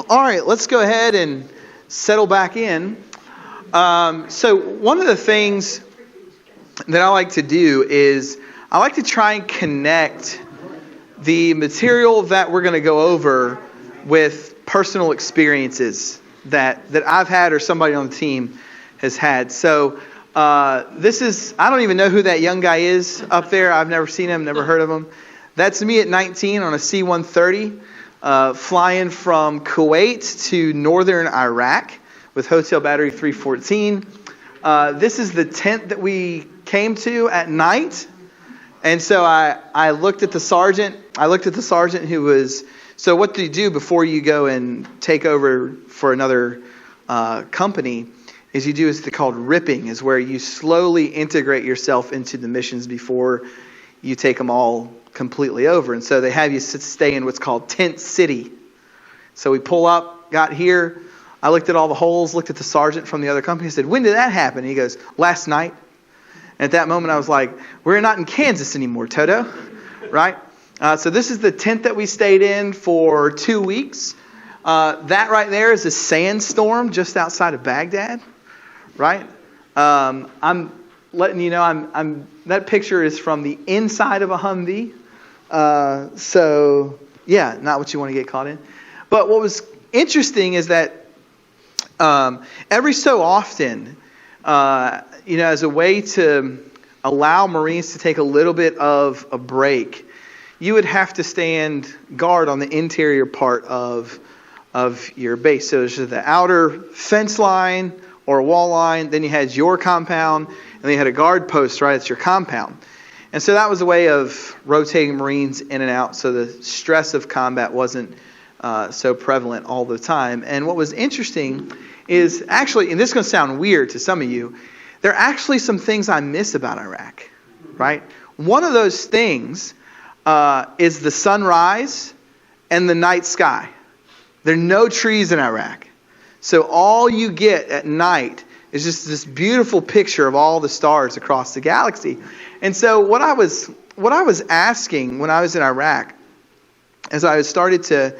All right, let's go ahead and settle back in. So one of the things that I like to do is I like to try and connect the material that we're going to go over with personal experiences that I've had or somebody on the team has had. So this is, I don't even know who that young guy is up there. I've never seen him, never heard of him. That's me at 19 on a C-130. Flying from Kuwait to northern Iraq with Hotel Battery 314. This is the tent that we came to at night. And so I looked at the sergeant. Who was, so what do you do before you go and take over for another company? Is you do what's called ripping, is where you slowly integrate yourself into the missions before you take them all completely over. And so they have you stay in what's called Tent City. So we pull up, got here. I looked at all the holes, looked at the sergeant from the other company. I said, when did that happen? And he goes, last night. And at that moment I was like, we're not in Kansas anymore, Toto. Right? So this is the tent that we stayed in for 2 weeks. That right there is a sandstorm just outside of Baghdad. Right? I'm letting you know, I'm that picture is from the inside of a Humvee. So yeah, not what you want to get caught in. But what was interesting is that every so often, as a way to allow Marines to take a little bit of a break, you would have to stand guard on the interior part of your base. So there's the outer fence line or wall line, then you had your compound, and then you had a guard post, right? It's your compound. And so that was a way of rotating Marines in and out so the stress of combat wasn't so prevalent all the time. And what was interesting is actually, and this is going to sound weird to some of you, there are actually some things I miss about Iraq, right? One of those things is the sunrise and the night sky. There are no trees in Iraq. So all you get at night is just this beautiful picture of all the stars across the galaxy. And so what I was asking when I was in Iraq, as I started to,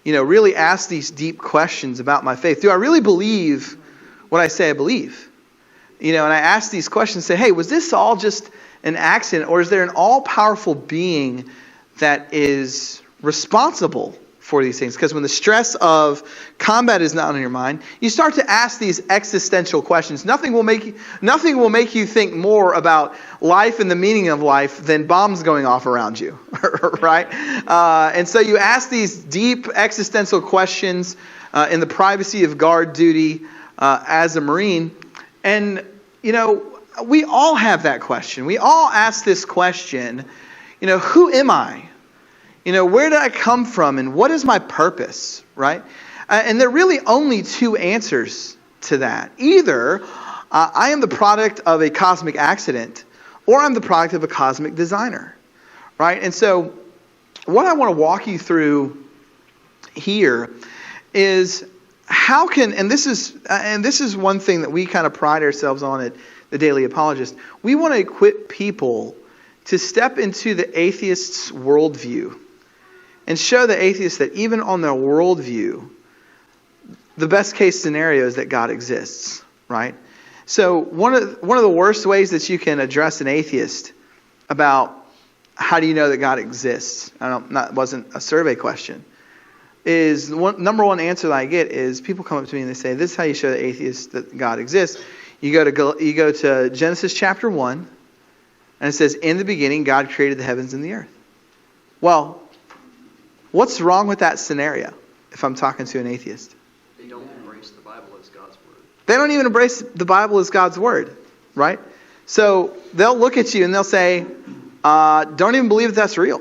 really ask these deep questions about my faith. Do I really believe what I say I believe? And I asked these questions, say, hey, was this all just an accident, or is there an all-powerful being that is responsible for these things? Because when the stress of combat is not on your mind, you start to ask these existential questions. Nothing will make you think more about life and the meaning of life than bombs going off around you, right? And so you ask these deep existential questions in the privacy of guard duty as a Marine. And, we all have that question. We all ask this question, who am I? Where did I come from and what is my purpose, right? And there are really only two answers to that. Either I am the product of a cosmic accident, or I'm the product of a cosmic designer, right? And so what I want to walk you through here is how can, and this is one thing that we kind of pride ourselves on at the Daily Apologist. We want to equip people to step into the atheist's worldview and show the atheists that even on their worldview, the best case scenario is that God exists, right? So one of the worst ways that you can address an atheist about how do you know that God exists, that wasn't a survey question, is number one answer that I get is people come up to me and they say, this is how you show the atheist that God exists. You go to Genesis chapter 1, and it says, in the beginning, God created the heavens and the earth. Well, what's wrong with that scenario if I'm talking to an atheist? They don't embrace the Bible as God's word. They don't even embrace the Bible as God's word, right? So they'll look at you and they'll say, don't even believe that's real.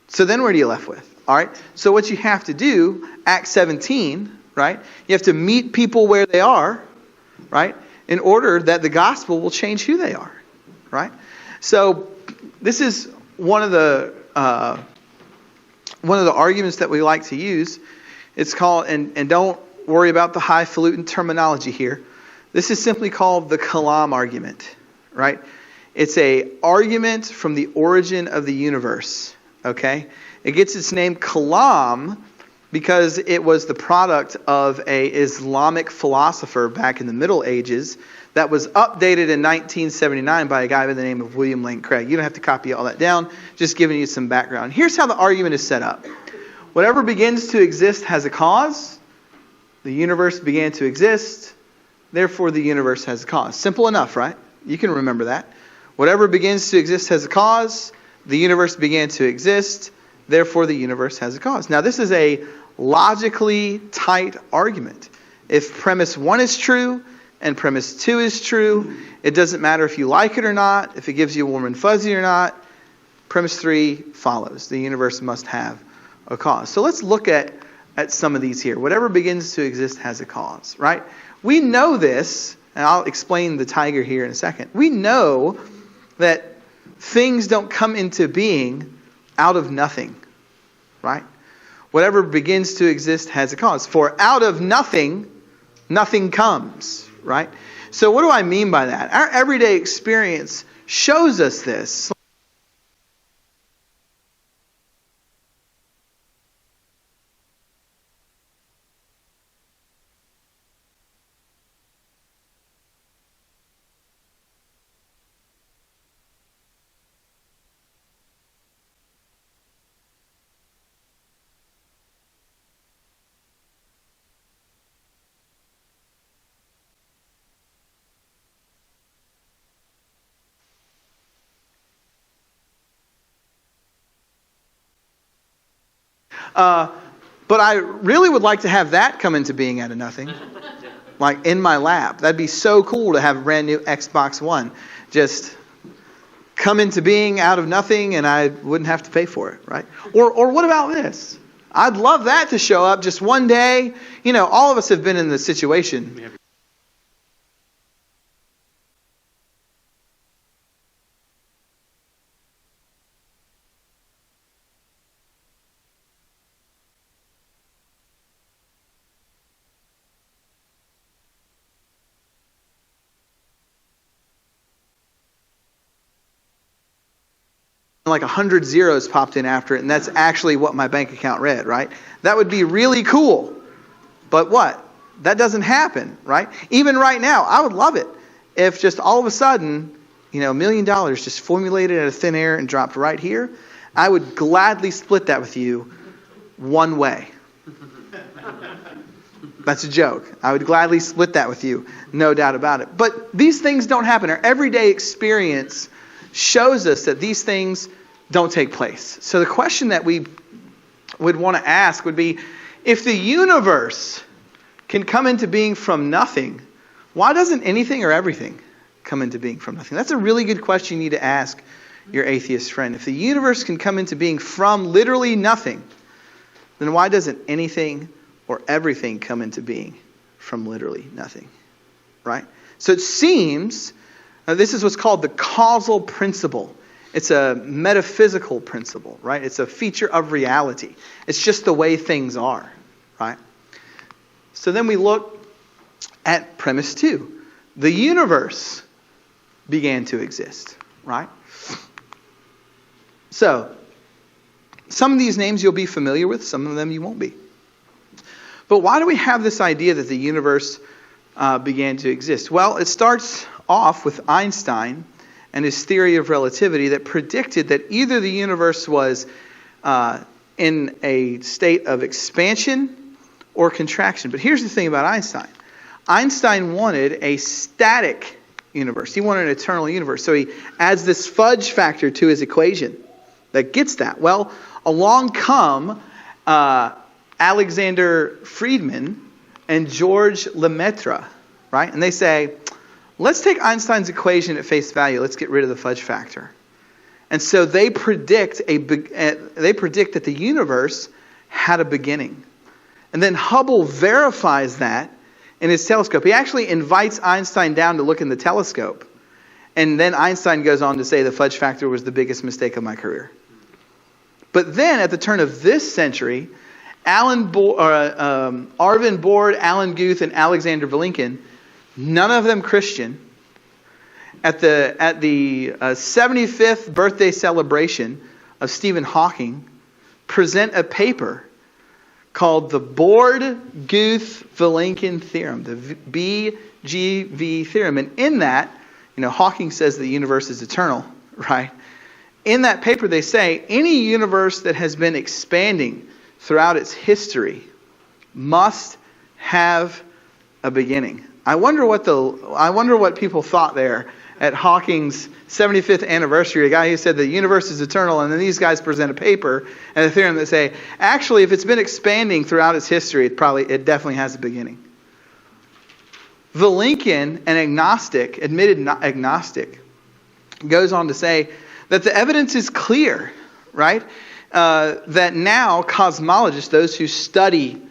So then what are you left with? All right. So what you have to do, Acts 17, right? You have to meet people where they are, right? In order that the gospel will change who they are, right? So this is one of the arguments that we like to use. It's called, and don't worry about the highfalutin terminology here. This is simply called the Kalam argument, right? It's a argument from the origin of the universe, okay? It gets its name Kalam because it was the product of an Islamic philosopher back in the Middle Ages that was updated in 1979 by a guy by the name of William Lane Craig. You don't have to copy all that down, just giving you some background. Here's how the argument is set up. Whatever begins to exist has a cause. The universe began to exist, therefore the universe has a cause. Simple enough, right? You can remember that. Whatever begins to exist has a cause. The universe began to exist, therefore the universe has a cause. Now this is a logically tight argument. If premise 1 is true and premise 2 is true, it doesn't matter if you like it or not, if it gives you a warm and fuzzy or not. Premise 3 follows. The universe must have a cause. So let's look at some of these here. Whatever begins to exist has a cause, right? We know this, and I'll explain the tiger here in a second. We know that things don't come into being out of nothing, right? Whatever begins to exist has a cause. For out of nothing, nothing comes, right? So what do I mean by that? Our everyday experience shows us this. But I really would like to have that come into being out of nothing. Like in my lap. That'd be so cool to have a brand new Xbox One. Just come into being out of nothing and I wouldn't have to pay for it, right? Or what about this? I'd love that to show up just one day. You know, all of us have been in this situation. Like 100 zeros popped in after it, and that's actually what my bank account read, right? That would be really cool. But what? That doesn't happen, right? Even right now, I would love it if just all of a sudden, $1 million just formulated out of thin air and dropped right here. I would gladly split that with you one way. That's a joke. I would gladly split that with you, no doubt about it. But these things don't happen. Our everyday experience shows us that these things don't take place. So the question that we would want to ask would be, if the universe can come into being from nothing, why doesn't anything or everything come into being from nothing? That's a really good question you need to ask your atheist friend. If the universe can come into being from literally nothing, then why doesn't anything or everything come into being from literally nothing? Right? So it seems this is what's called the causal principle. It's a metaphysical principle, right? It's a feature of reality. It's just the way things are, right? So then we look at premise 2. The universe began to exist, right? So, some of these names you'll be familiar with, some of them you won't be. But why do we have this idea that the universe began to exist? Well, it starts off with Einstein and his theory of relativity that predicted that either the universe was in a state of expansion or contraction. But here's the thing about Einstein. Einstein wanted a static universe. He wanted an eternal universe. So he adds this fudge factor to his equation that gets that. Well, along come Alexander Friedman and George Lemaitre, right? And they say, let's take Einstein's equation at face value. Let's get rid of the fudge factor. And so they predict that the universe had a beginning. And then Hubble verifies that in his telescope. He actually invites Einstein down to look in the telescope. And then Einstein goes on to say the fudge factor was the biggest mistake of my career. But then at the turn of this century, Arvin Board, Alan Guth, and Alexander Vilenkin, none of them Christian, at the 75th birthday celebration of Stephen Hawking, present a paper called the Borde-Guth-Vilenkin theorem, the BGV theorem. And in that, Hawking says the universe is eternal, right? In that paper, they say any universe that has been expanding throughout its history must have a beginning. I wonder what people thought there at Hawking's 75th anniversary. A guy who said the universe is eternal, and then these guys present a paper and a theorem that say, actually, if it's been expanding throughout its history, it definitely has a beginning. Vilenkin, an admitted agnostic, goes on to say that the evidence is clear, right? That now cosmologists, those who study,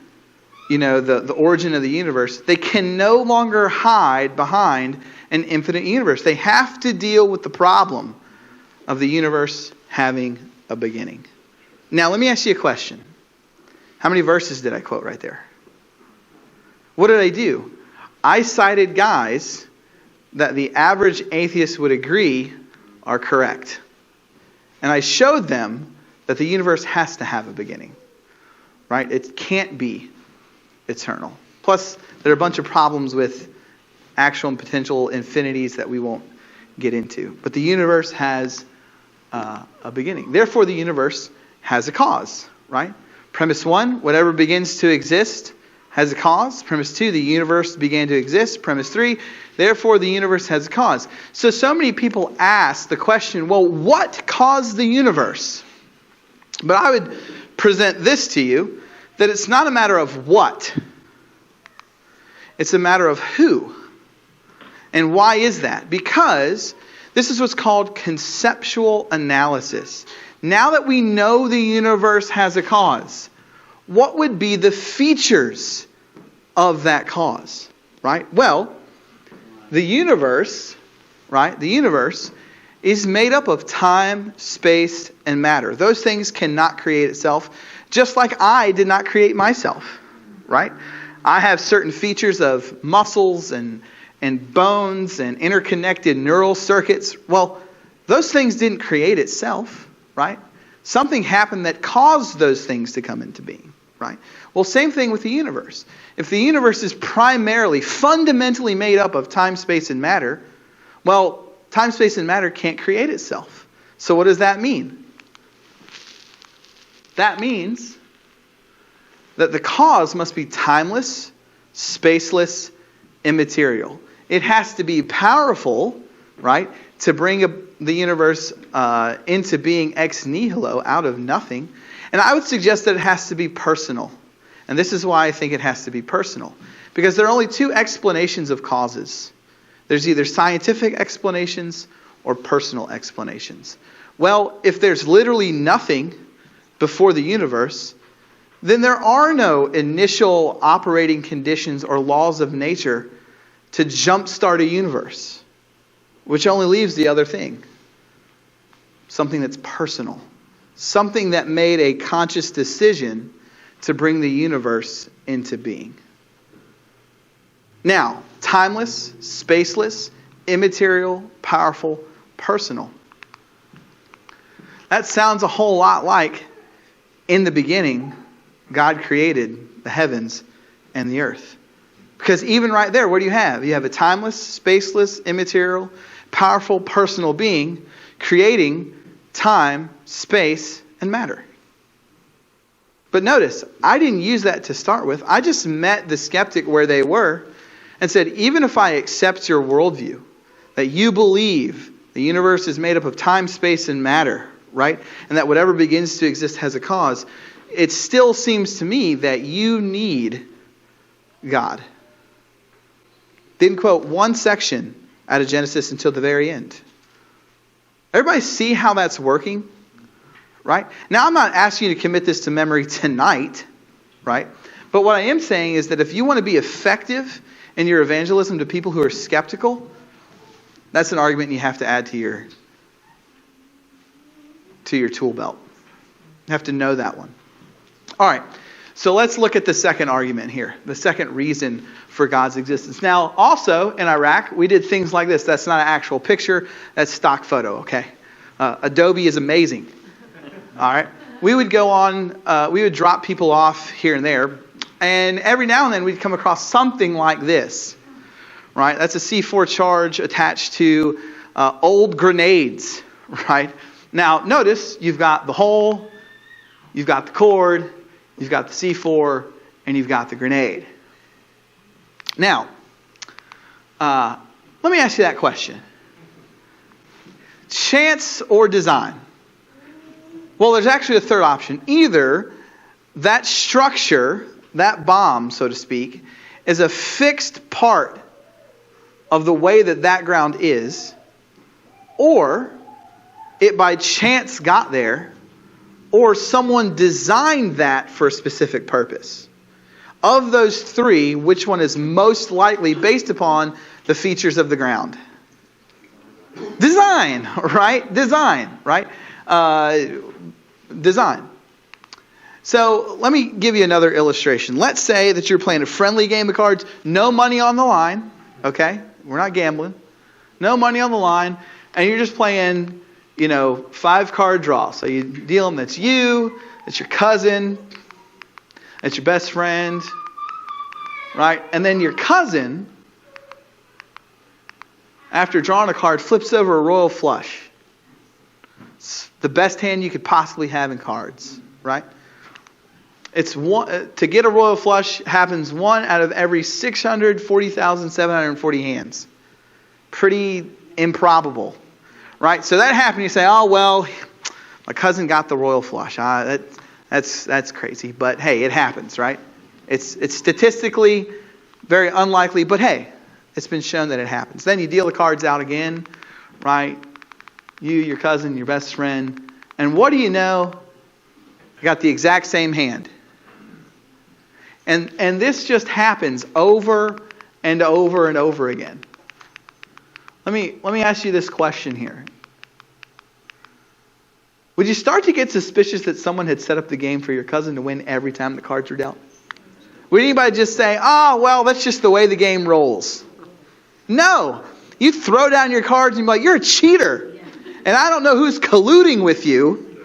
the origin of the universe, they can no longer hide behind an infinite universe. They have to deal with the problem of the universe having a beginning. Now, let me ask you a question. How many verses did I quote right there? What did I do? I cited guys that the average atheist would agree are correct. And I showed them that the universe has to have a beginning, right? It can't be eternal. Plus, there are a bunch of problems with actual and potential infinities that we won't get into. But the universe has a beginning. Therefore, the universe has a cause, right? Premise 1, whatever begins to exist has a cause. Premise 2, the universe began to exist. Premise 3, therefore the universe has a cause. So many people ask the question, well, what caused the universe? But I would present this to you, that it's not a matter of what. It's a matter of who. And why is that? Because this is what's called conceptual analysis. Now that we know the universe has a cause, what would be the features of that cause? Right? Well, the universe, right? The universe is made up of time, space, and matter. Those things cannot create itself, just like I did not create myself, right? I have certain features of muscles and bones and interconnected neural circuits. Well, those things didn't create itself, right? Something happened that caused those things to come into being, right? Well, same thing with the universe. If the universe is fundamentally made up of time, space, and matter, well, time, space, and matter can't create itself. So what does that mean? That means that the cause must be timeless, spaceless, immaterial. It has to be powerful, right, to bring the universe into being ex nihilo, out of nothing. And I would suggest that it has to be personal. And this is why I think it has to be personal. Because there are only two explanations of causes. There's either scientific explanations or personal explanations. Well, if there's literally nothing before the universe, then there are no initial operating conditions or laws of nature to jumpstart a universe, which only leaves the other thing. Something that's personal. Something that made a conscious decision to bring the universe into being. Now, timeless, spaceless, immaterial, powerful, personal. That sounds a whole lot like, in the beginning, God created the heavens and the earth. Because even right there, what do you have? You have a timeless, spaceless, immaterial, powerful, personal being creating time, space, and matter. But notice, I didn't use that to start with. I just met the skeptic where they were and said, even if I accept your worldview, that you believe the universe is made up of time, space, and matter, right? And that whatever begins to exist has a cause, it still seems to me that you need God. Didn't quote one section out of Genesis until the very end. Everybody see how that's working? Right? Now, I'm not asking you to commit this to memory tonight, right? But what I am saying is that if you want to be effective in your evangelism to people who are skeptical, that's an argument you have to add to your tool belt. You have to know that one. All right. So let's look at the second argument here, the second reason for God's existence. Now, also in Iraq, we did things like this. That's not an actual picture. That's stock photo, okay? Adobe is amazing. All right. we would go on, we would drop people off here and there. And every now and then we'd come across something like this, right? That's a C4 charge attached to old grenades, right? Now, notice you've got the hole, you've got the cord, you've got the C4, and you've got the grenade. Now, let me ask you that question. Chance or design? Well, there's actually a third option. Either that structure, that bomb, so to speak, is a fixed part of the way that ground is, or it by chance got there, or someone designed that for a specific purpose. Of those three, which one is most likely based upon the features of the ground? Design, right? Design, right? Design. So let me give you another illustration. Let's say that you're playing a friendly game of cards, no money on the line, okay? We're not gambling. No money on the line, and you're just playing, 5-card draw. So you deal them, that's you, that's your cousin, that's your best friend, right? And then your cousin, after drawing a card, flips over a royal flush. It's the best hand you could possibly have in cards, right? It's one to get a royal flush happens 1 out of every 640,740 hands. Pretty improbable, right? So that happened. You say, "Oh well, my cousin got the royal flush." That's crazy, but hey, it happens, right? It's statistically very unlikely, but hey, it's been shown that it happens. Then you deal the cards out again, right? You, your cousin, your best friend, and what do you know? You got the exact same hand. And this just happens over and over and over again. Let me ask you this question here. Would you start to get suspicious that someone had set up the game for your cousin to win every time the cards were dealt? Would anybody just say, "Oh, well, that's just the way the game rolls"? No. You throw down your cards and be like, "You're a cheater. And I don't know who's colluding with you,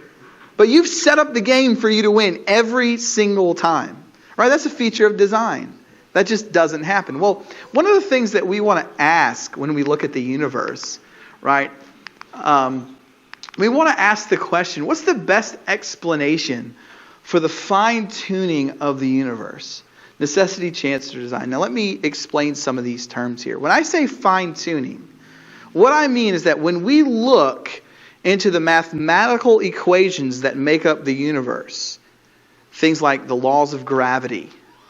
but you've set up the game for you to win every single time." Right? That's a feature of design. That just doesn't happen. Well, one of the things that we want to ask when we look at the universe, right? We want to ask the question, what's the best explanation for the fine-tuning of the universe? Necessity, chance, or design. Now let me explain some of these terms here. When I say fine-tuning, what I mean is that when we look into the mathematical equations that make up the universe, things like the laws of gravity,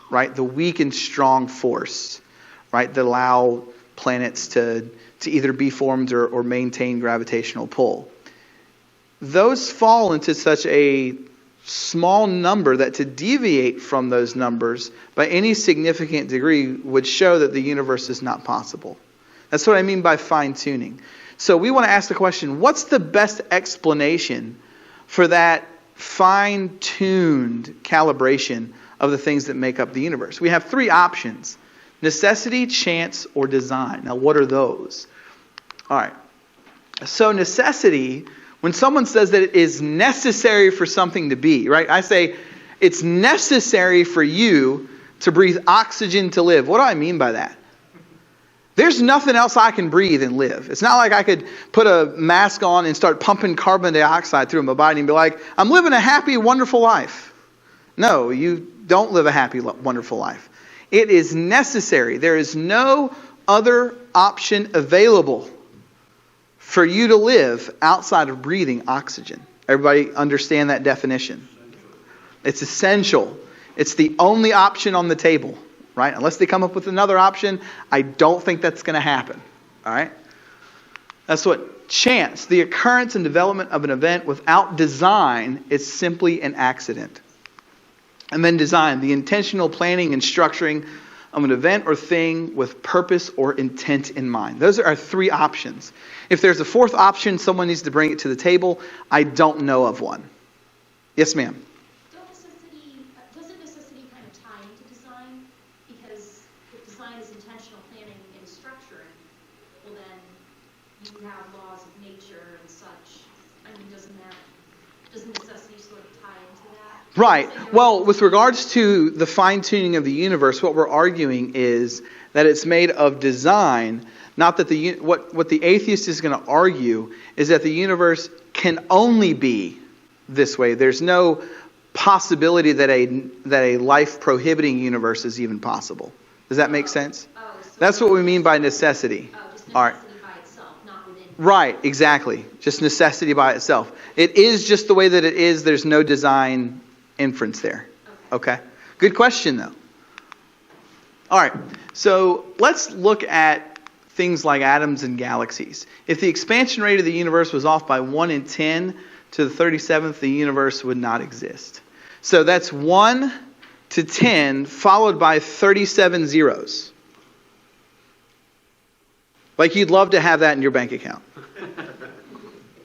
right? The weak and strong force, right? That allow planets to either be formed or maintain gravitational pull. Those fall into such a small number that to deviate from those numbers by any significant degree would show that the universe is not possible. That's what I mean by fine-tuning. So we want to ask the question, what's the best explanation for that fine-tuned calibration of the things that make up the universe? We have 3 options: necessity, chance, or design. Now, what are those? All right. So necessity, when someone says that it is necessary for something to be, right? I say it's necessary for you to breathe oxygen to live. What do I mean by that? There's nothing else I can breathe and live. It's not like I could put a mask on and start pumping carbon dioxide through my body and be like, "I'm living a happy, wonderful life." No, you don't live a happy, wonderful life. It is necessary. There is no other option available for you to live outside of breathing oxygen. Everybody understand that definition? It's essential. It's the only option on the table. Right? Unless they come up with another option, I don't think that's going to happen. All right? That's what chance, the occurrence and development of an event without design, is simply an accident. And then design, the intentional planning and structuring of an event or thing with purpose or intent in mind. Those are our 3 options. If there's a 4th option, someone needs to bring it to the table. I don't know of one. Yes, ma'am. Doesn't necessity kind of tie into design? Because if design is intentional planning and structuring, well then you have laws of nature and such. I mean, doesn't doesn't necessity sort of tie into that? Right. So Well, with regards to the fine-tuning of the universe, what we're arguing is that it's made of design, not that what the atheist is going to argue is that the universe can only be this way. There's no possibility that a life-prohibiting universe is even possible. Does that make sense? Oh, so That's what we mean by necessity. Oh, just All right. necessity by itself, not within. Right, exactly. Just necessity by itself. It is just the way that it is. There's no design inference there. Okay. Good question, though. All right. So let's look at things like atoms and galaxies. If the expansion rate of the universe was off by 1 in 10 to the 37th, the universe would not exist. So that's 1 to 10 followed by 37 zeros. Like you'd love to have that in your bank account.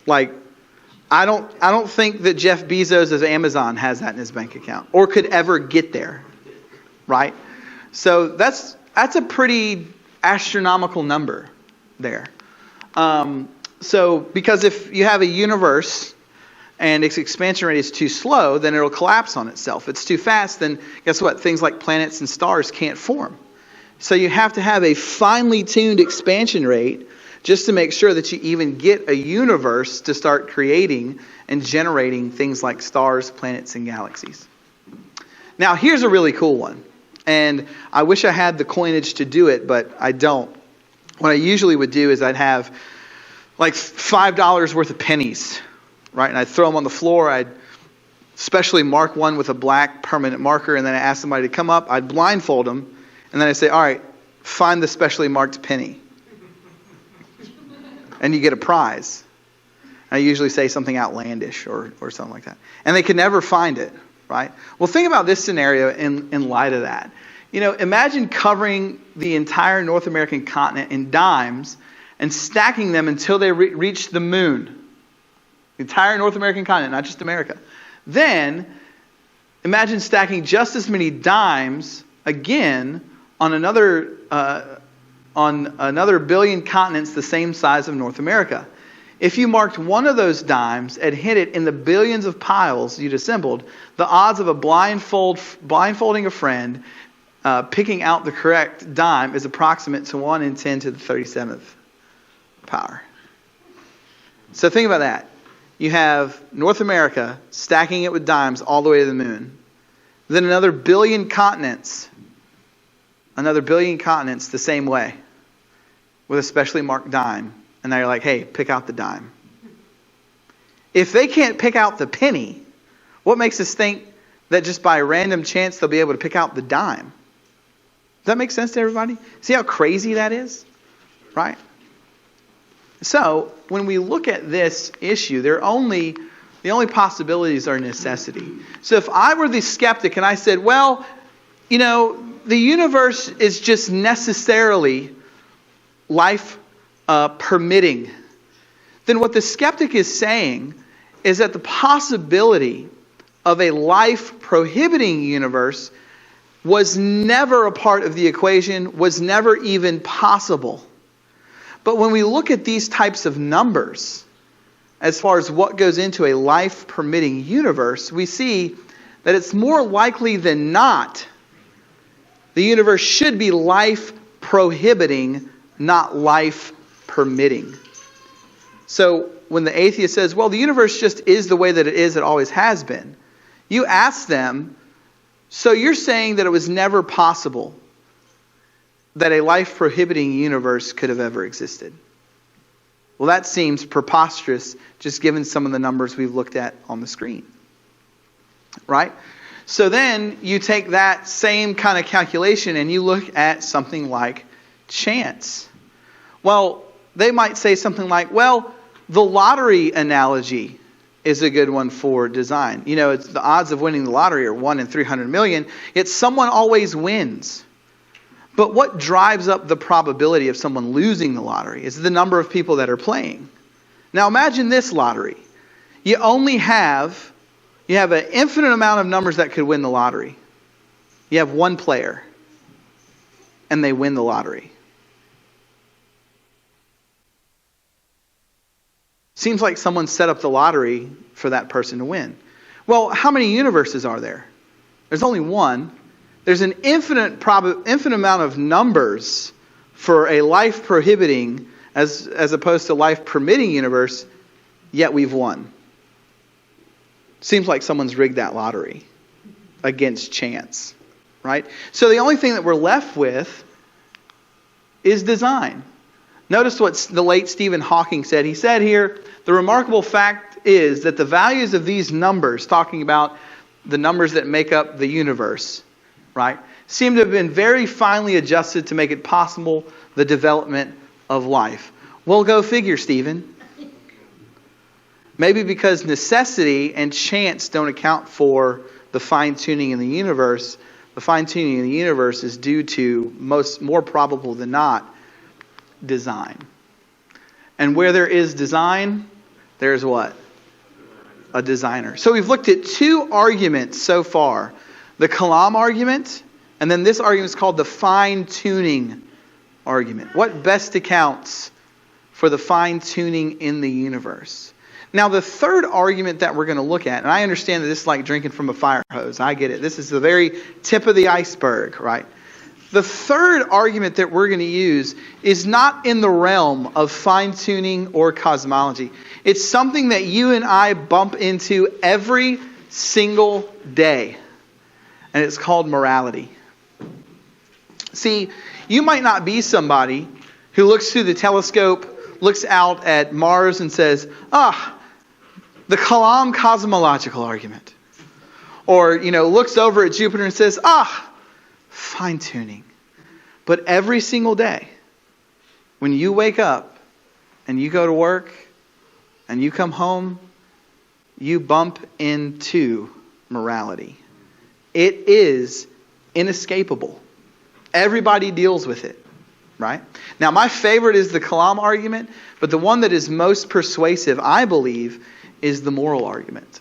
Like, I don't think that Jeff Bezos of Amazon has that in his bank account or could ever get there. Right? So that's a pretty astronomical number there. So because if you have a universe and its expansion rate is too slow, then it'll collapse on itself. If it's too fast, then guess what? Things like planets and stars can't form. So you have to have a finely tuned expansion rate just to make sure that you even get a universe to start creating and generating things like stars, planets, and galaxies. Now, here's a really cool one. And I wish I had the coinage to do it, but I don't. What I usually would do is I'd have like $5 worth of pennies, right? And I'd throw them on the floor. I'd specially mark one with a black permanent marker, and then I ask somebody to come up. I'd blindfold them, and then I'd say, all right, find the specially marked penny. And you get a prize. I usually say something outlandish or something like that. And they could never find it, right? Well, think about this scenario in light of that. You know, imagine covering the entire North American continent in dimes and stacking them until they reach the moon. The entire North American continent, not just America. Then, imagine stacking just as many dimes again on another billion continents the same size of North America. If you marked one of those dimes and hit it in the billions of piles you'd assembled, the odds of a blindfolding a friend, picking out the correct dime is approximate to 1 in 10 to the 37th power. So think about that. You have North America stacking it with dimes all the way to the moon. Then another billion continents the same way with a specially marked dime. And they're like, hey, pick out the dime. If they can't pick out the penny, what makes us think that just by random chance they'll be able to pick out the dime? Does that make sense to everybody? See how crazy that is? Right? So, when we look at this issue, the only possibilities are necessity. So if I were the skeptic and I said, well, you know, the universe is just necessarily life permitting, then what the skeptic is saying is that the possibility of a life prohibiting universe was never a part of the equation, was never even possible. But when we look at these types of numbers, as far as what goes into a life permitting universe, we see that it's more likely than not the universe should be life prohibiting, not life permitting. So when the atheist says, well, the universe just is the way that it is, it always has been, you ask them, so you're saying that it was never possible that a life prohibiting universe could have ever existed? Well, that seems preposterous just given some of the numbers we've looked at on the screen. Right? So then you take that same kind of calculation and you look at something like chance. Well, they might say something like, well, the lottery analogy is a good one for design. You know, it's the odds of winning the lottery are 1 in 300 million, yet someone always wins. But what drives up the probability of someone losing the lottery is the number of people that are playing. Now imagine this lottery. You have an infinite amount of numbers that could win the lottery. You have one player, and they win the lottery. Seems like someone set up the lottery for that person to win. Well, how many universes are there? There's only one. There's an infinite amount of numbers for a life prohibiting as opposed to life permitting universe, yet we've won. Seems like someone's rigged that lottery against chance, right? So the only thing that we're left with is design. Notice what the late Stephen Hawking said. He said here, the remarkable fact is that the values of these numbers, talking about the numbers that make up the universe, right, seem to have been very finely adjusted to make it possible the development of life. Well, go figure, Stephen. Maybe because necessity and chance don't account for the fine-tuning in the universe. The fine-tuning in the universe is due to, more probable than not, design. And where there is design, there's what? A designer. So we've looked at two arguments so far. The Kalam argument, and then this argument is called the fine-tuning argument. What best accounts for the fine-tuning in the universe? Now, the third argument that we're going to look at, and I understand that this is like drinking from a fire hose. I get it. This is the very tip of the iceberg, right? The third argument that we're going to use is not in the realm of fine-tuning or cosmology. It's something that you and I bump into every single day. And it's called morality. See, you might not be somebody who looks through the telescope, looks out at Mars and says, the Kalam cosmological argument. Or, looks over at Jupiter and says, fine-tuning. But every single day, when you wake up and you go to work and you come home, you bump into morality. It is inescapable. Everybody deals with it, right? Now, my favorite is the Kalam argument, but the one that is most persuasive, I believe, is the moral argument.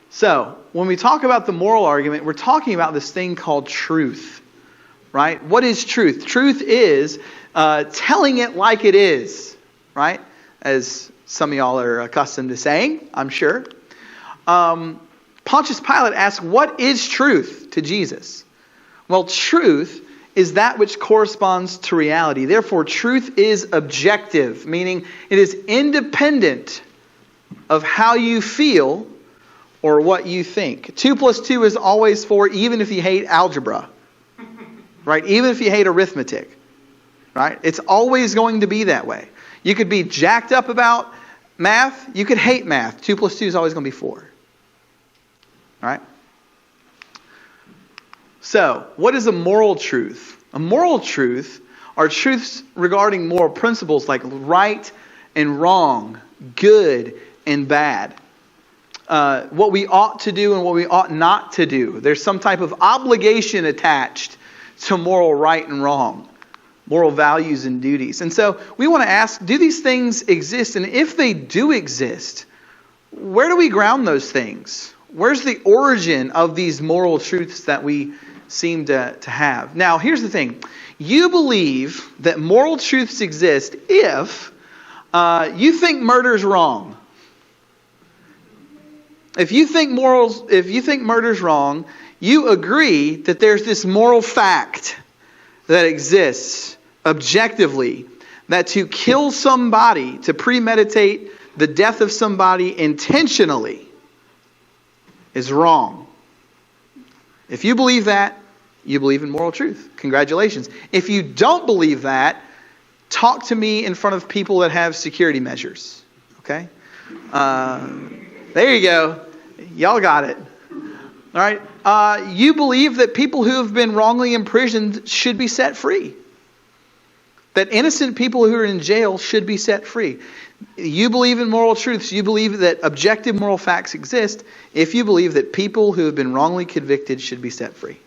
So, when we talk about the moral argument, we're talking about this thing called truth, right? What is truth? Truth is telling it like it is, right? As some of y'all are accustomed to saying, I'm sure. Pontius Pilate asked, what is truth to Jesus? Well, truth is that which corresponds to reality. Therefore, truth is objective, meaning it is independent of how you feel or what you think. 2 + 2 is always 4, even if you hate algebra. Right? Even if you hate arithmetic. Right? It's always going to be that way. You could be jacked up about math. You could hate math. 2 + 2 is always going to be 4. All right? So, what is a moral truth? A moral truth are truths regarding moral principles like right and wrong, good and bad. What we ought to do and what we ought not to do. There's some type of obligation attached to moral right and wrong, moral values and duties. And so we want to ask, do these things exist? And if they do exist, where do we ground those things? Where's the origin of these moral truths that we seem to have? Now, here's the thing. You believe that moral truths exist if you think murder's wrong. If you think murder's wrong, you agree that there's this moral fact that exists objectively, that to kill somebody, to premeditate the death of somebody intentionally is wrong. If you believe that, you believe in moral truth. Congratulations. If you don't believe that, talk to me in front of people that have security measures. Okay? There you go. Y'all got it. All right. You believe that people who have been wrongly imprisoned should be set free. That innocent people who are in jail should be set free. You believe in moral truths. You believe that objective moral facts exist if you believe that people who have been wrongly convicted should be set free.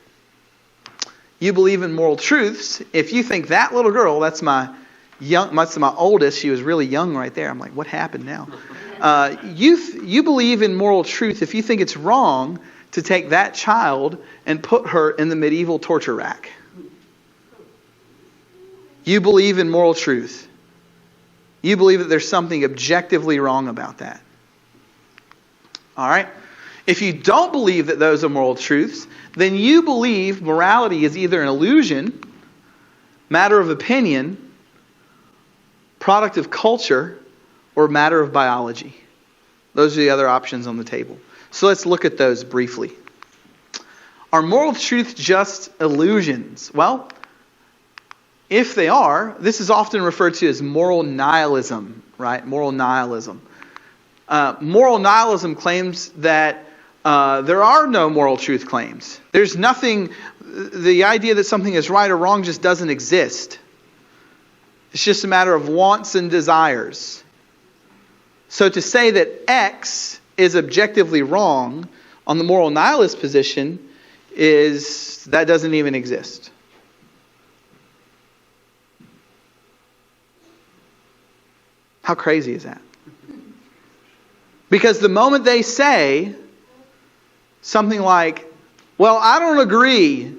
You believe in moral truths if you think that little girl, that's my oldest, she was really young right there. I'm like, what happened now? You believe in moral truth if you think it's wrong to take that child and put her in the medieval torture rack. You believe in moral truth. You believe that there's something objectively wrong about that. All right? If you don't believe that those are moral truths, then you believe morality is either an illusion, matter of opinion, product of culture, or matter of biology. Those are the other options on the table. So let's look at those briefly. Are moral truths just illusions? Well, if they are, this is often referred to as moral nihilism, right? Moral nihilism. Moral nihilism claims that there are no moral truth claims. There's nothing, the idea that something is right or wrong just doesn't exist. It's just a matter of wants and desires. So to say that X is objectively wrong on the moral nihilist position that doesn't even exist. How crazy is that? Because the moment they say something like, well, I don't agree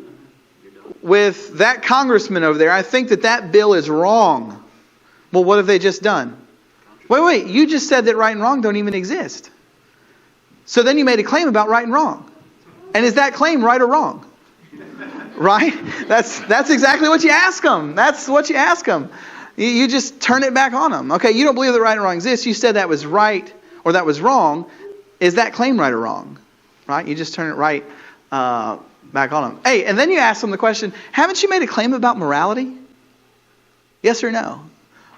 with that congressman over there. I think that bill is wrong. Well, what have they just done? Wait, you just said that right and wrong don't even exist. So then you made a claim about right and wrong. And is that claim right or wrong? Right? That's exactly what you ask them. That's what you ask them. You just turn it back on them. Okay, you don't believe that right and wrong exists. You said that was right or that was wrong. Is that claim right or wrong? Right? You just turn it right back on them. Hey, and then you ask them the question, haven't you made a claim about morality? Yes or no?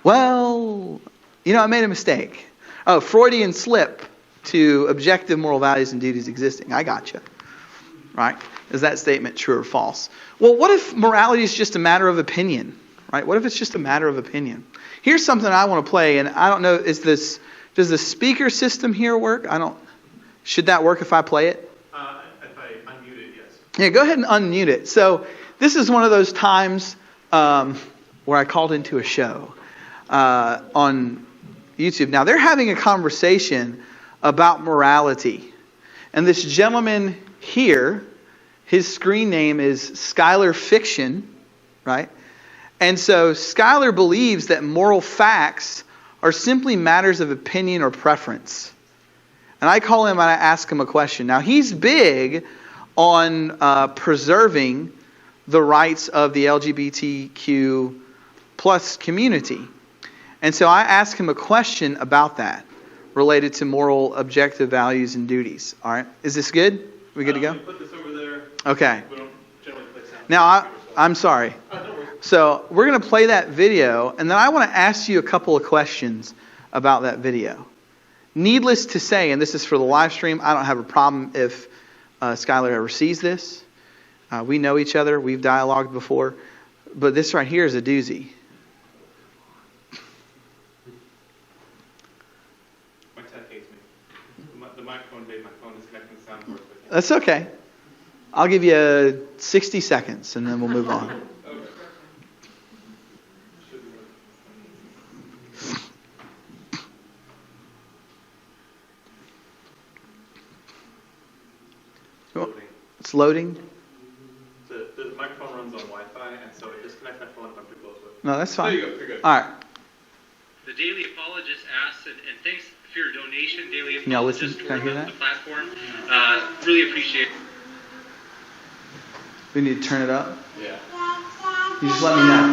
Well, I made a mistake. Oh, Freudian slip to objective moral values and duties existing. I got you. Right? Is that statement true or false? Well, what if morality is just a matter of opinion? Right? What if it's just a matter of opinion? Here's something I want to play, and I don't know, does the speaker system here work? Should that work if I play it? If I unmute it, yes. Yeah, go ahead and unmute it. So this is one of those times where I called into a show on YouTube. Now, they're having a conversation about morality. And this gentleman here, his screen name is Skylar Fiction, right? And so Skylar believes that moral facts are simply matters of opinion or preference. And I call him and I ask him a question. Now, he's big on preserving the rights of the LGBTQ plus community. And so I ask him a question about that, related to moral objective values and duties. All right. Is this good? We good to go? Put this over there. Okay. We don't generally play sound. Now, I'm sorry. Don't worry. So we're going to play that video, and then I want to ask you a couple of questions about that video. Needless to say, and this is for the live stream, I don't have a problem if Skylar ever sees this. We know each other. We've dialogued before. But this right here is a doozy. My tech hates me. The microphone made my phone disconnecting the sound cord. That's okay. I'll give you 60 seconds, and then we'll move on. Okay. Loading. It's loading. The microphone runs on Wi-Fi, and so it disconnects my phone if I'm too close with it. No, that's fine. There you go. You're good. All right. The Daily Apologist asks, and thanks for your donation, Daily Can y'all listen? Apologist, Can I toward hear the that? platform. Really appreciate it. We need to turn it up. Yeah. You just let me know.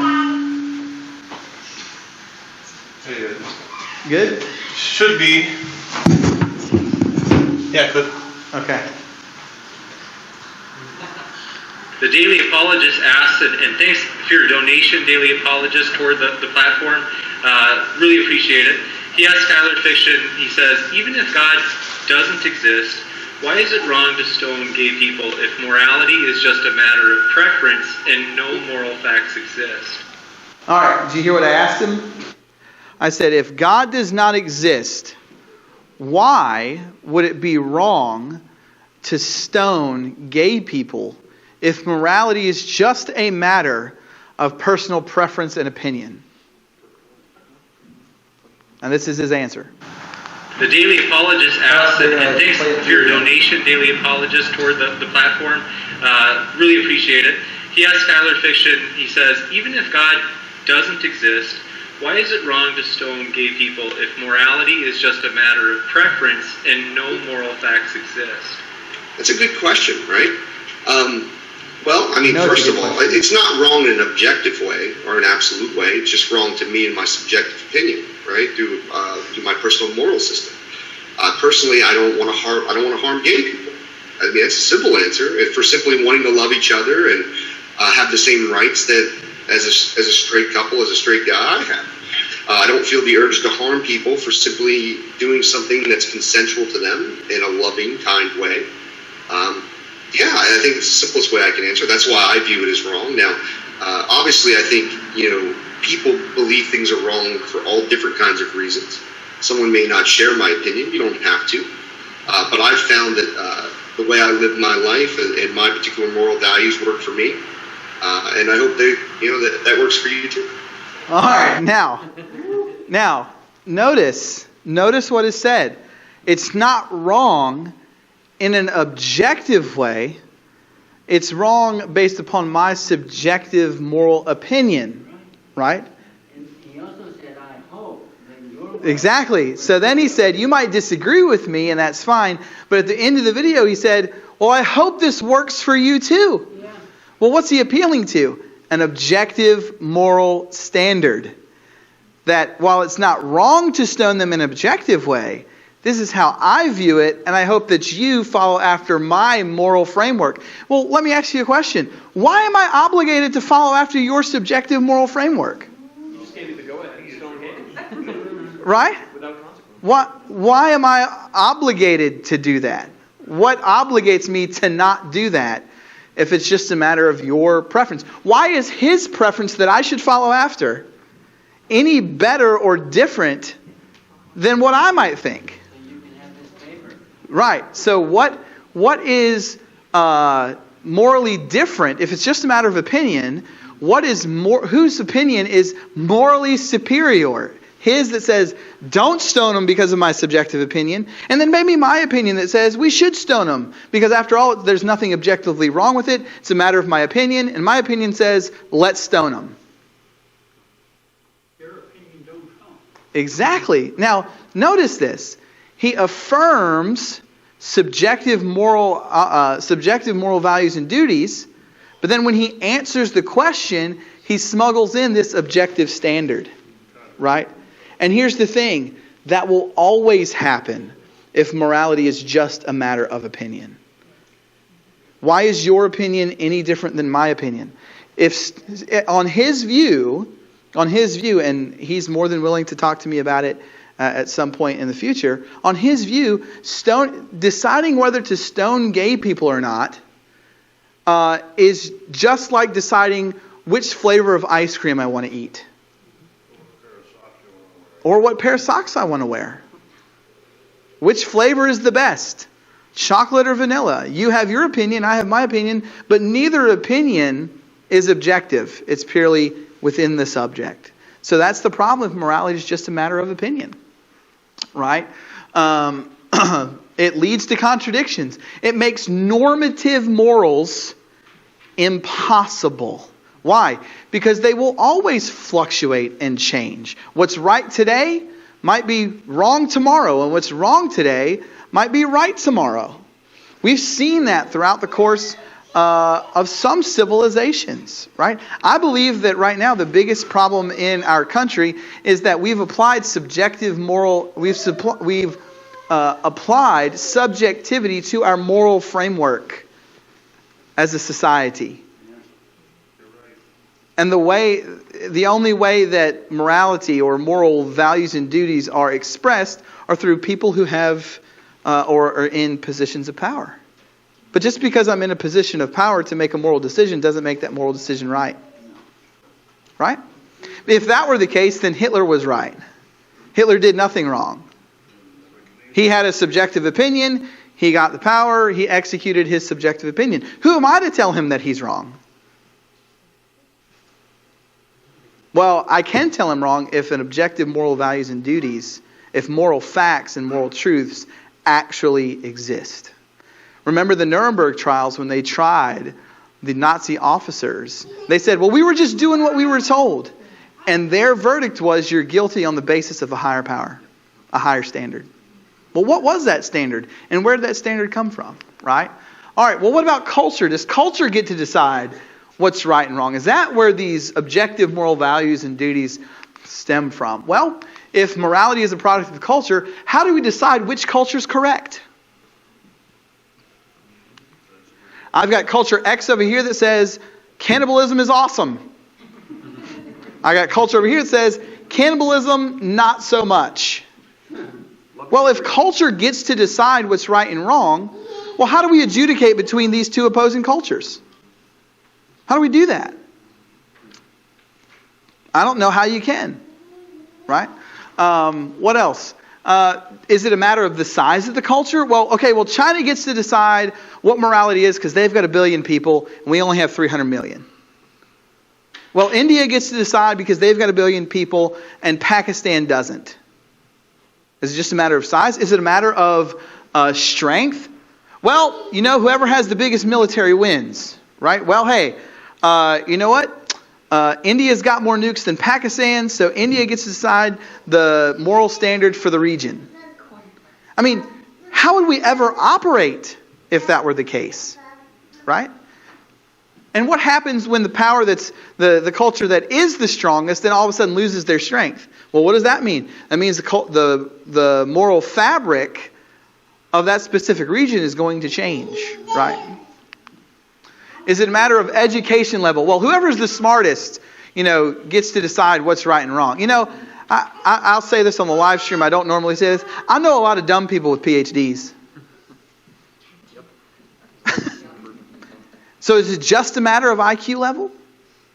Good? Should be. Yeah, good. Okay. The Daily Apologist asks, and thanks for your donation, Daily Apologist, toward the platform. Really appreciate it. He asks Skylar Fiction, he says, even if God doesn't exist, why is it wrong to stone gay people if morality is just a matter of preference and no moral facts exist? All right. Did you hear what I asked him? I said, if God does not exist, why would it be wrong to stone gay people if morality is just a matter of personal preference and opinion? And this is his answer. The Daily Apologist asks, and thanks for your donation, Daily Apologist, toward the platform. Really appreciate it. He asks Skylar Fiction, he says, even if God doesn't exist, why is it wrong to stone gay people if morality is just a matter of preference and no moral facts exist? That's a good question, right? Well, I mean, No, first it's a of good all, question. it's not wrong in an objective way or an absolute way. It's just wrong to me in my subjective opinion, right? Through my personal moral system. Personally, I don't want to harm gay people. I mean, it's a simple answer. If for simply wanting to love each other and have the same rights that as a straight couple, as a straight guy, I have. I don't feel the urge to harm people for simply doing something that's consensual to them in a loving, kind way. Yeah, I think it's the simplest way I can answer. That's why I view it as wrong. Now, obviously, I think, people believe things are wrong for all different kinds of reasons. Someone may not share my opinion. You don't have to. But I've found that the way I live my life and my particular moral values work for me. And I hope that works for you too. All right, now, notice what is said. It's not wrong in an objective way. It's wrong based upon my subjective moral opinion, right? And he also said, I hope that your Exactly. So then he said, you might disagree with me, and that's fine. But at the end of the video, he said, well, I hope this works for you too. Yeah. Well, what's he appealing to? An objective moral standard. That while it's not wrong to stone them in an objective way, this is how I view it, and I hope that you follow after my moral framework. Well, let me ask you a question. Why am I obligated to follow after your subjective moral framework? You just gave me the go-ahead. Stone gay. Right? Without consequence. Why am I obligated to do that? What obligates me to not do that if it's just a matter of your preference? Why is his preference that I should follow after any better or different than what I might think? So you can have this paper. Right. So what is morally different? If it's just a matter of opinion, whose opinion is morally superior? His that says, don't stone them because of my subjective opinion. And then maybe my opinion that says, we should stone them. Because after all, there's nothing objectively wrong with it. It's a matter of my opinion. And my opinion says, let's stone them. Your opinion don't count. Exactly. Now, notice this. He affirms subjective moral values and duties. But then when he answers the question, he smuggles in this objective standard. Right? And here's the thing, that will always happen if morality is just a matter of opinion. Why is your opinion any different than my opinion? If on his view, and he's more than willing to talk to me about it at some point in the future, on his view, deciding whether to stone gay people or not is just like deciding which flavor of ice cream I want to eat. Or what pair of socks I want to wear. Which flavor is the best? Chocolate or vanilla? You have your opinion, I have my opinion, but neither opinion is objective. It's purely within the subject. So that's the problem with morality. It's just a matter of opinion. Right? It leads to contradictions. It makes normative morals impossible. Why? Because they will always fluctuate and change. What's right today might be wrong tomorrow, and what's wrong today might be right tomorrow. We've seen that throughout the course of some civilizations, right? I believe that right now the biggest problem in our country is that we've applied applied subjectivity to our moral framework as a society. And the only way that morality or moral values and duties are expressed are through people who have or are in positions of power. But just because I'm in a position of power to make a moral decision doesn't make that moral decision right. Right? If that were the case, then Hitler was right. Hitler did nothing wrong. He had a subjective opinion. He got the power. He executed his subjective opinion. Who am I to tell him that he's wrong? Well, I can tell him wrong if an objective moral values and duties, if moral facts and moral truths actually exist. Remember the Nuremberg trials when they tried the Nazi officers. They said, well, we were just doing what we were told. And their verdict was you're guilty on the basis of a higher power, a higher standard. Well, what was that standard? And where did that standard come from? Right? All right, well, what about culture? Does culture get to decide what's right and wrong? Is that where these objective moral values and duties stem from? Well, if morality is a product of culture, how do we decide which culture is correct? I've got culture X over here that says cannibalism is awesome. I got culture over here that says cannibalism, not so much. Well, if culture gets to decide what's right and wrong, well, how do we adjudicate between these two opposing cultures? How do we do that? I don't know how you can. Right? What else? Is it a matter of the size of the culture? Well, China gets to decide what morality is because they've got 1 billion people and we only have 300 million. Well, India gets to decide because they've got 1 billion people and Pakistan doesn't. Is it just a matter of size? Is it a matter of strength? Well, whoever has the biggest military wins, right? Well, hey, you know what? India's got more nukes than Pakistan, so India gets to decide the moral standard for the region. I mean, how would we ever operate if that were the case? Right? And what happens when the power that's the culture that is the strongest then all of a sudden loses their strength? Well, what does that mean? That means the moral fabric of that specific region is going to change, right? Is it a matter of education level? Well, whoever's the smartest, gets to decide what's right and wrong. I'll say this on the live stream. I don't normally say this. I know a lot of dumb people with PhDs. So is it just a matter of IQ level?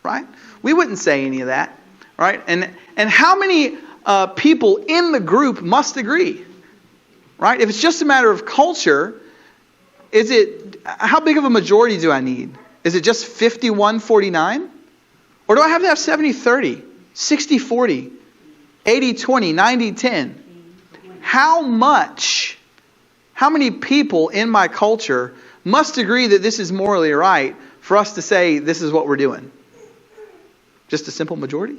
Right? We wouldn't say any of that. Right? And how many people in the group must agree? Right? If it's just a matter of culture, how big of a majority do I need? Is it just 51-49? Or do I have to have 70-30, 60-40, 80-20, 90-10? How many people in my culture must agree that this is morally right for us to say this is what we're doing? Just a simple majority?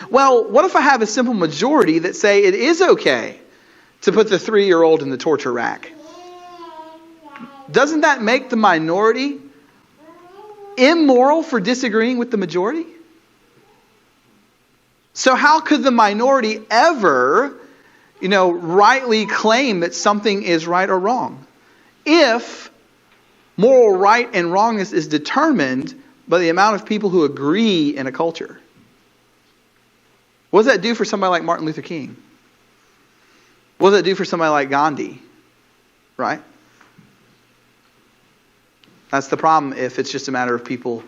Well, what if I have a simple majority that say it is okay to put the 3-year-old in the torture rack? Doesn't that make the minority immoral for disagreeing with the majority? So how could the minority ever, rightly claim that something is right or wrong? If moral right and wrongness is determined by the amount of people who agree in a culture. What does that do for somebody like Martin Luther King? What does that do for somebody like Gandhi? Right? That's the problem if it's just a matter of people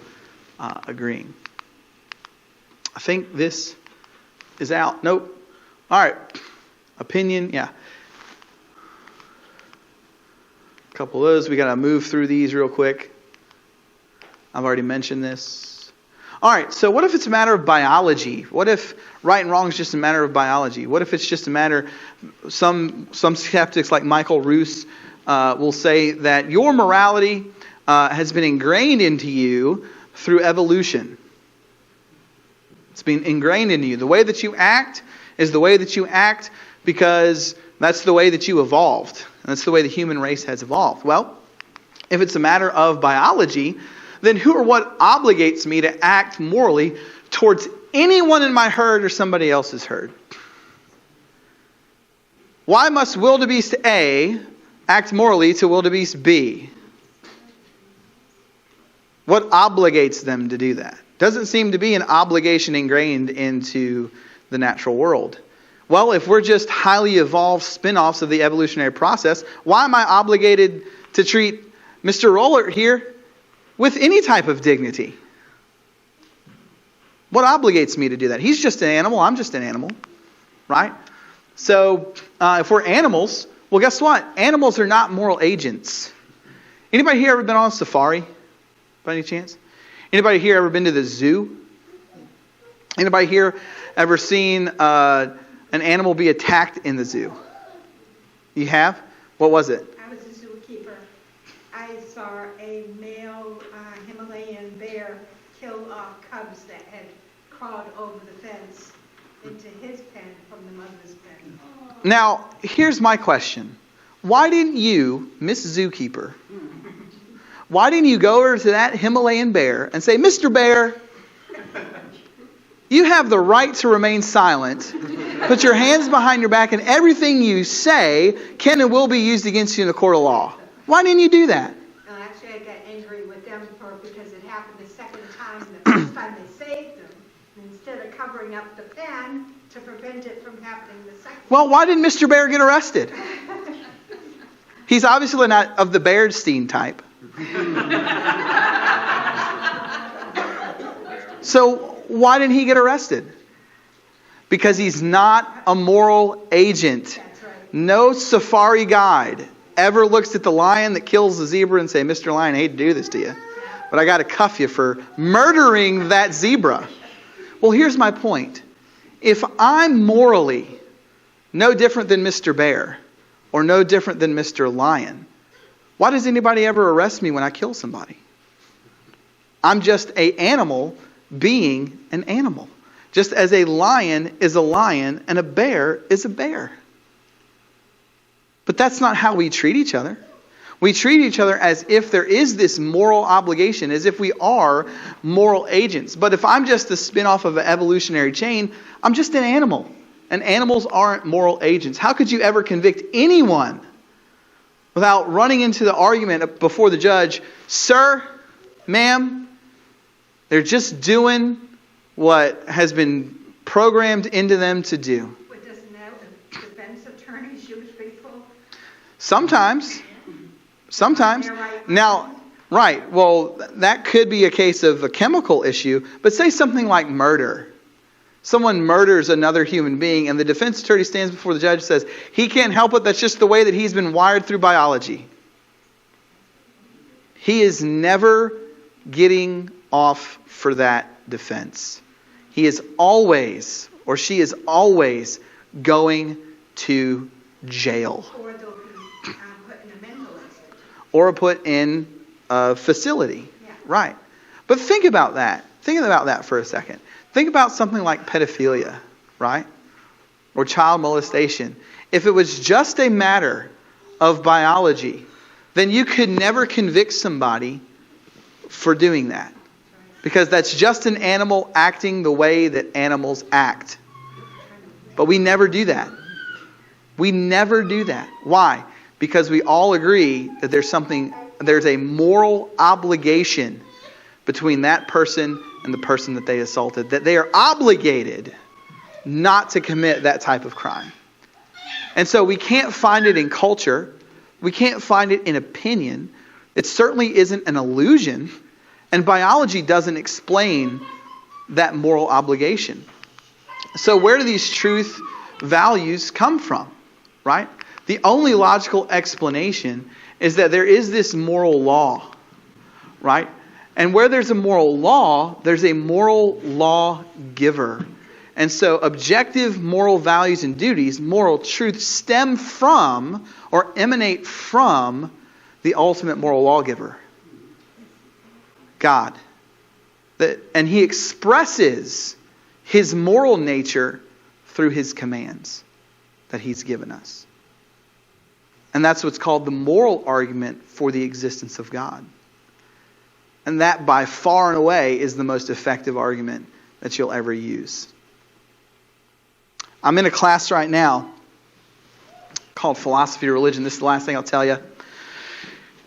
agreeing. I think this is out. Nope. All right. Opinion. Yeah. A couple of those. We got to move through these real quick. I've already mentioned this. All right. So what if it's a matter of biology? What if right and wrong is just a matter of biology? What if it's just a matter, some skeptics like Michael Roos will say that your morality has been ingrained into you through evolution. It's been ingrained into you. The way that you act is the way that you act because that's the way that you evolved. And that's the way the human race has evolved. Well, if it's a matter of biology, then who or what obligates me to act morally towards anyone in my herd or somebody else's herd? Why must wildebeest A act morally to wildebeest B? What obligates them to do that? Doesn't seem to be an obligation ingrained into the natural world. Well, if we're just highly evolved spin-offs of the evolutionary process, why am I obligated to treat Mr. Roller here with any type of dignity? What obligates me to do that? He's just an animal. I'm just an animal. Right? So, if we're animals, well, guess what? Animals are not moral agents. Anybody here ever been on a safari? By any chance? Anybody here ever been to the zoo? Anybody here ever seen an animal be attacked in the zoo? You have? What was it? I was a zookeeper. I saw a male Himalayan bear kill cubs that had crawled over the fence into his pen from the mother's pen. Now, here's my question. Why didn't you, Miss Zookeeper, why didn't you go over to that Himalayan bear and say, Mr. Bear, you have the right to remain silent. Put your hands behind your back, and everything you say can and will be used against you in the court of law. Why didn't you do that? Actually, I got angry with them because it happened the second time, and the first time they saved them. And instead of covering up the pen to prevent it from happening the second time. Well, why didn't Mr. Bear get arrested? He's obviously not of the Bearstein type. So why didn't he get arrested? Because he's not a moral agent. That's right. No safari guide ever looks at the lion that kills the zebra and say, Mr. Lion, I hate to do this to you, but I got to cuff you for murdering that zebra. Well, here's my point. If I'm morally no different than Mr. Bear or no different than Mr. Lion, why does anybody ever arrest me when I kill somebody? I'm just an animal being an animal. Just as a lion is a lion and a bear is a bear. But that's not how we treat each other. We treat each other as if there is this moral obligation, as if we are moral agents. But if I'm just a spin-off of an evolutionary chain, I'm just an animal. And animals aren't moral agents. How could you ever convict anyone without running into the argument before the judge, sir, ma'am, they're just doing what has been programmed into them to do. But doesn't that defense attorneys use people? Sometimes. Now, right, well, that could be a case of a chemical issue, but say something like murder. Someone murders another human being, and the defense attorney stands before the judge and says, he can't help it, that's just the way that he's been wired through biology. He is never getting off for that defense. He is always, or she is always, going to jail. Or they'll be put in a mental institution. Or put in a facility. Yeah. Right. But think about that. Think about that for a second. Think about something like pedophilia, right? Or child molestation. If it was just a matter of biology, then you could never convict somebody for doing that. Because that's just an animal acting the way that animals act. But we never do that. We never do that. Why? Because we all agree that there's a moral obligation between that person and the person that they assaulted. That they are obligated not to commit that type of crime. And so we can't find it in culture. We can't find it in opinion. It certainly isn't an illusion. And biology doesn't explain that moral obligation. So where do these truth values come from? Right? The only logical explanation is that there is this moral law. Right? And where there's a moral law, there's a moral law giver. And so objective moral values and duties, moral truth, stem from or emanate from the ultimate moral lawgiver, God. And He expresses His moral nature through His commands that He's given us. And that's what's called the moral argument for the existence of God. And that by far and away is the most effective argument that you'll ever use. I'm in a class right now called Philosophy of Religion. This is the last thing I'll tell you.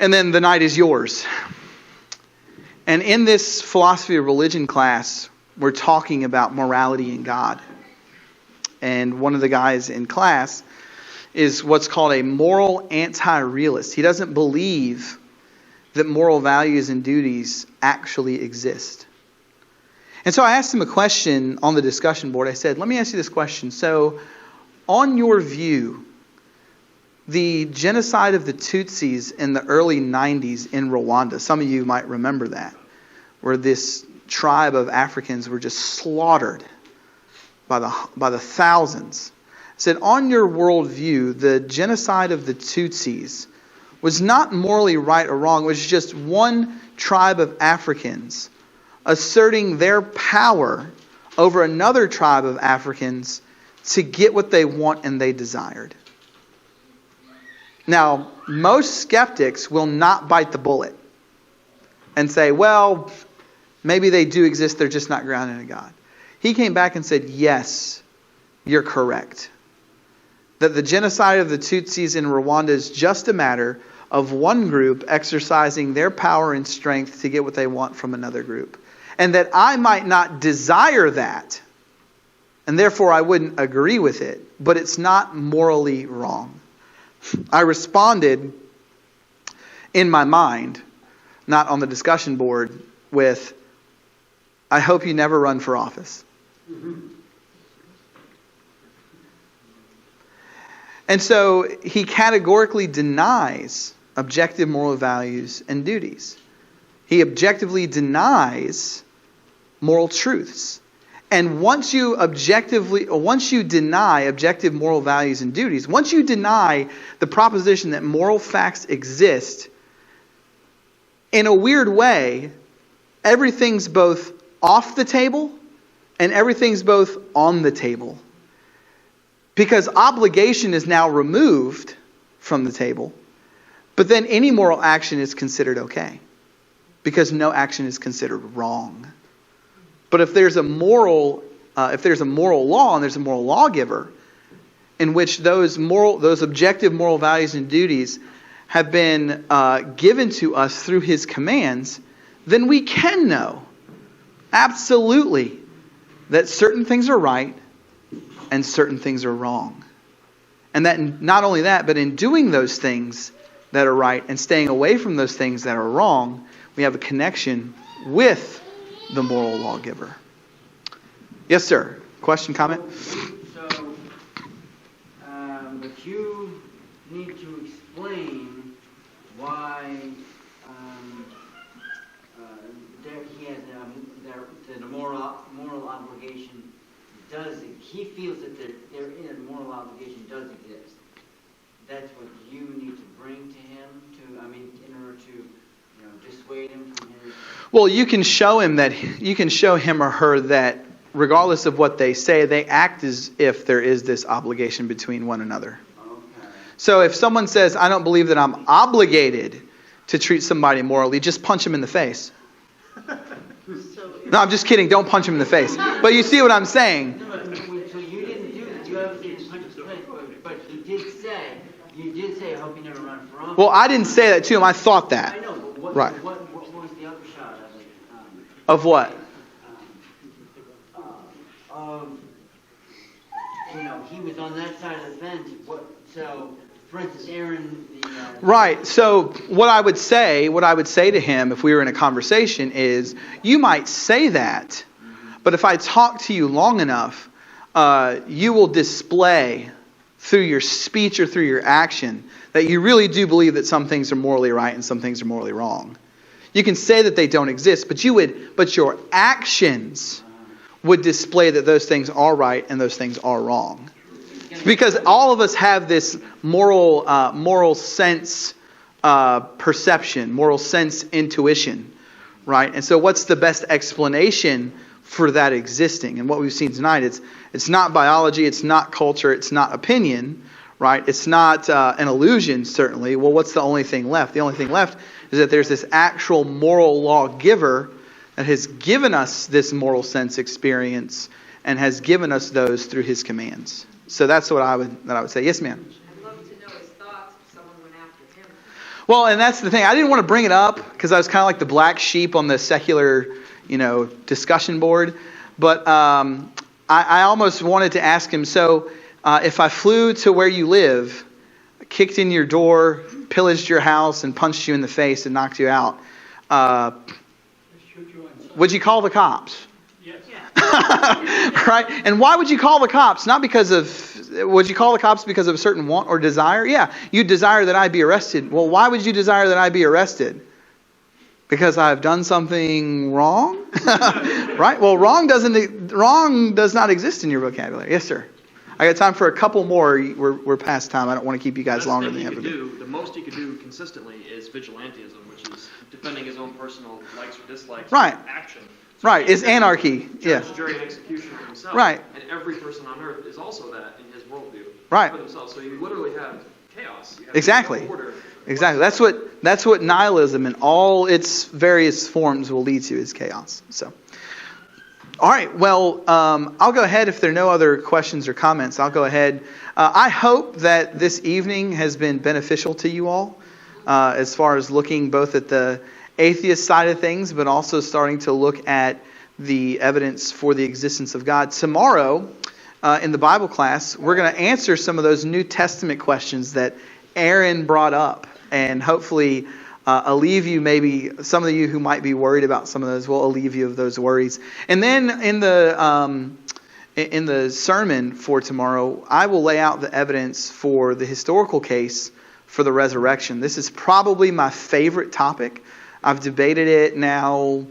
And then the night is yours. And in this Philosophy of Religion class, we're talking about morality and God. And one of the guys in class is what's called a moral anti-realist. He doesn't believe that moral values and duties actually exist. And so I asked him a question on the discussion board. I said, let me ask you this question. So, on your view, the genocide of the Tutsis in the early 90s in Rwanda, some of you might remember that, where this tribe of Africans were just slaughtered by the thousands. I said, on your worldview, the genocide of the Tutsis was not morally right or wrong. It was just one tribe of Africans asserting their power over another tribe of Africans to get what they want and they desired. Now, most skeptics will not bite the bullet and say, well, maybe they do exist, they're just not grounded in God. He came back and said, yes, you're correct. That the genocide of the Tutsis in Rwanda is just a matter of one group exercising their power and strength to get what they want from another group. And that I might not desire that, and therefore I wouldn't agree with it, but it's not morally wrong. I responded in my mind, not on the discussion board, with, I hope you never run for office. And so he categorically denies objective moral values and duties. He objectively denies moral truths. And once you deny objective moral values and duties, once you deny the proposition that moral facts exist, in a weird way, everything's both off the table and everything's both on the table. Because obligation is now removed from the table, but then any moral action is considered okay. Because no action is considered wrong. But if there's a moral law and there's a moral lawgiver, in which those objective moral values and duties have been given to us through his commands, then we can know absolutely that certain things are right and certain things are wrong. And that not only that, but in doing those things that are right and staying away from those things that are wrong, we have a connection with the moral lawgiver. Yes, sir. Question, comment? So, but you need to explain why he has the moral obligation does. He feels that there is a moral obligation does exist. That's what you need to bring to him in order to dissuade him from his. Well, you can show him or her that regardless of what they say, they act as if there is this obligation between one another. Okay. So if someone says, I don't believe that I'm obligated to treat somebody morally, just punch him in the face. No, I'm just kidding. Don't punch him in the face. But you see what I'm saying. So you didn't do that. You obviously didn't punch him in the face, but you did say, I hope you never run for office. Well, I didn't say that to him. I thought that. I know, but what was the other shot of it? Of what? He was on that side of the fence. So, for instance, Aaron. Right. So what I would say to him if we were in a conversation is, you might say that, but if I talk to you long enough, you will display through your speech or through your action that you really do believe that some things are morally right and some things are morally wrong. You can say that they don't exist, but your actions would display that those things are right and those things are wrong. Because all of us have this moral sense perception, moral sense intuition, right? And so what's the best explanation for that existing? And what we've seen tonight, it's not biology, it's not culture, it's not opinion, right? It's not an illusion, certainly. Well, what's the only thing left? The only thing left is that there's this actual moral lawgiver that has given us this moral sense experience and has given us those through his commands. So that's what I would say. Yes, ma'am. I'd love to know his thoughts if someone went after him. Well, and that's the thing. I didn't want to bring it up because I was kind of like the black sheep on the secular, discussion board. But I almost wanted to ask him, so if I flew to where you live, kicked in your door, pillaged your house, and punched you in the face and knocked you out, would you call the cops? Yes. Right? And why would you call the cops? Would you call the cops because of a certain want or desire? Yeah, you desire that I be arrested. Well, why would you desire that I be arrested? Because I've done something wrong? Right? Well, wrong does not exist in your vocabulary. Yes, sir. I got time for a couple more. We're past time. I don't want to keep you guys Best longer thing than you you could have to do. do, the most you could do consistently is vigilantism, which is defending his own personal likes or dislikes. Right. Action. Right, it's anarchy. Yeah. Judge, jury, and execution for himself. Right. And every person on earth is also that in his worldview. Right. For themselves. So you literally have chaos. You have Exactly. no order. Exactly. That's what nihilism in all its various forms will lead to, is chaos. So, all right. Well, I'll go ahead. If there are no other questions or comments, I'll go ahead. I hope that this evening has been beneficial to you all, as far as looking both at the atheist side of things, but also starting to look at the evidence for the existence of God. Tomorrow, in the Bible class, we're going to answer some of those New Testament questions that Aaron brought up, and hopefully alleviate you, maybe some of you who might be worried about some of those, will alleviate you of those worries. And then in the sermon for tomorrow, I will lay out the evidence for the historical case for the resurrection. This is probably my favorite topic. I've debated it now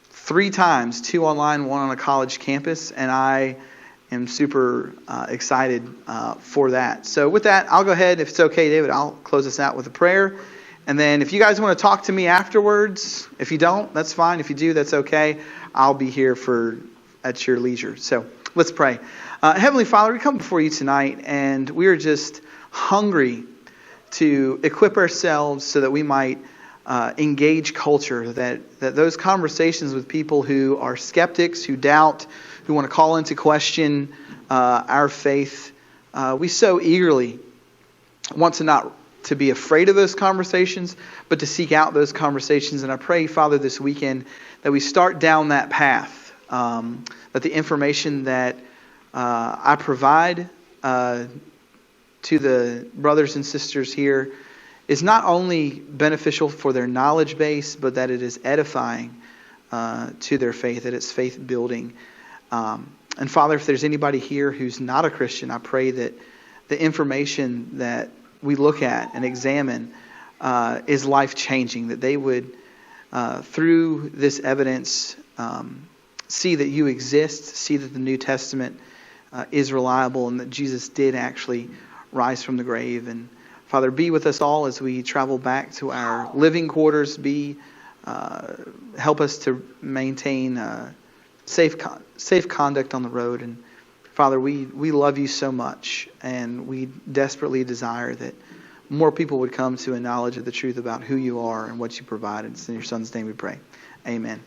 3 times, 2 online, 1 on a college campus, and I am super excited for that. So with that, I'll go ahead. If it's okay, David, I'll close this out with a prayer. And then if you guys want to talk to me afterwards, if you don't, that's fine. If you do, that's okay. I'll be here at your leisure. So let's pray. Heavenly Father, we come before you tonight, and we are just hungry to equip ourselves so that we might engage culture, that those conversations with people who are skeptics, who doubt, who want to call into question our faith, we so eagerly want to not to be afraid of those conversations, but to seek out those conversations. And I pray, Father, this weekend that we start down that path, that the information that I provide to the brothers and sisters here is not only beneficial for their knowledge base, but that it is edifying to their faith, that it's faith building. And Father, if there's anybody here who's not a Christian, I pray that the information that we look at and examine is life-changing, that they would, through this evidence, see that you exist, see that the New Testament is reliable, and that Jesus did actually rise from the grave. And Father, be with us all as we travel back to our living quarters. Help us to maintain safe conduct on the road. And Father, we love you so much, and we desperately desire that more people would come to a knowledge of the truth about who you are and what you provide. It's in your Son's name we pray. Amen.